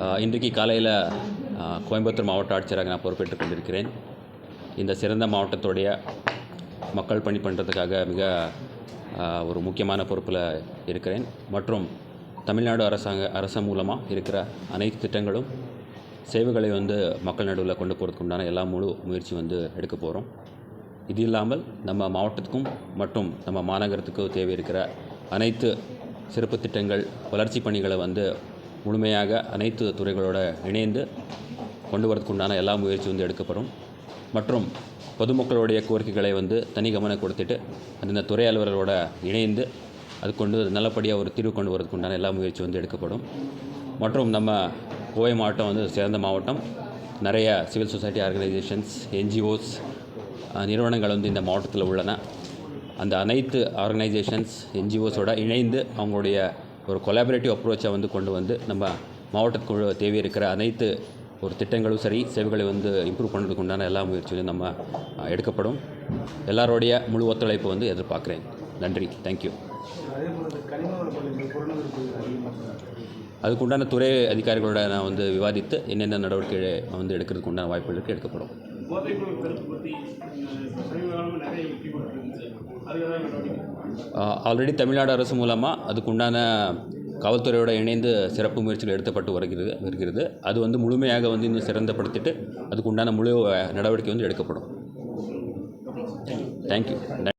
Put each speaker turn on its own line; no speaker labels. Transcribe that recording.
இன்றைக்கு காலையில் கோயம்புத்தூர் மாவட்ட ஆட்சியராக நான் பொறுப்பேற்றுக் கொண்டிருக்கிறேன். இந்த சிறந்த மாவட்டத்துடைய மக்கள் பணி பண்ணுறதுக்காக மிக ஒரு முக்கியமான பொறுப்பில் இருக்கிறேன். மற்றும் தமிழ்நாடு அரசு மூலமாக இருக்கிற அனைத்து திட்டங்களும் சேவைகளை மக்கள் நடுவில் கொண்டு போகிறதுக்கு உண்டான எல்லா முழு முயற்சி எடுக்க போகிறோம். இது இல்லாமல் நம்ம மாவட்டத்துக்கும் மற்றும் நம்ம மாநகரத்துக்கும் தேவை இருக்கிற அனைத்து சிறப்பு திட்டங்கள் வளர்ச்சி பணிகளை முழுமையாக அனைத்து துறைகளோடு இணைந்து கொண்டு வரதுக்கு உண்டான எல்லா முயற்சி எடுக்கப்படும். மற்றும் பொதுமக்களுடைய கோரிக்கைகளை தனி கவனம் கொடுத்துட்டு அந்த துறை அலுவலரோட இணைந்து அது நல்லபடியாக ஒரு தீர்வு கொண்டு வரதுக்கு உண்டான எல்லா முயற்சி எடுக்கப்படும். மற்றும் நம்ம கோவை மாவட்டம் சிறந்த மாவட்டம். நிறைய சிவில் சொசைட்டி ஆர்கனைசேஷன்ஸ், NGOs நிறுவனங்கள் இந்த மாவட்டத்தில் உள்ளன. அந்த அனைத்து ஆர்கனைசேஷன்ஸ், NGOஸோட இணைந்து அவங்களுடைய ஒரு கொலாபரேட்டிவ் அப்ரோச்சை கொண்டு நம்ம மாவட்டத்துக்கு தேவை இருக்கிற அனைத்து ஒரு திட்டங்களும் சரி சேவைகளை இம்ப்ரூவ் பண்ணுறதுக்கு உண்டான எல்லா முயற்சிகளும் நம்ம எடுக்கப்படும். எல்லாரோடைய முழு ஒத்துழைப்பு எதிர்பார்க்குறேன். நன்றி. தேங்க்யூ. அதுக்குண்டான துறை அதிகாரிகளோட நான் விவாதித்து என்னென்ன நடவடிக்கை எடுக்கிறதுக்கு உண்டான வாய்ப்புகளுக்கு எடுக்கப்படும். ஆல்ரெடி தமிழ்நாடு அரசு மூலமாக அதுக்குண்டான காவல்துறையோடு இணைந்து சிறப்பு முயற்சிகள் எடுக்கப்பட்டு வருகிறது. அது முழுமையாக இன்னும் சிறந்தப்படுத்திட்டு அதுக்குண்டான முழு நடவடிக்கை எடுக்கப்படும். தேங்க்யூ.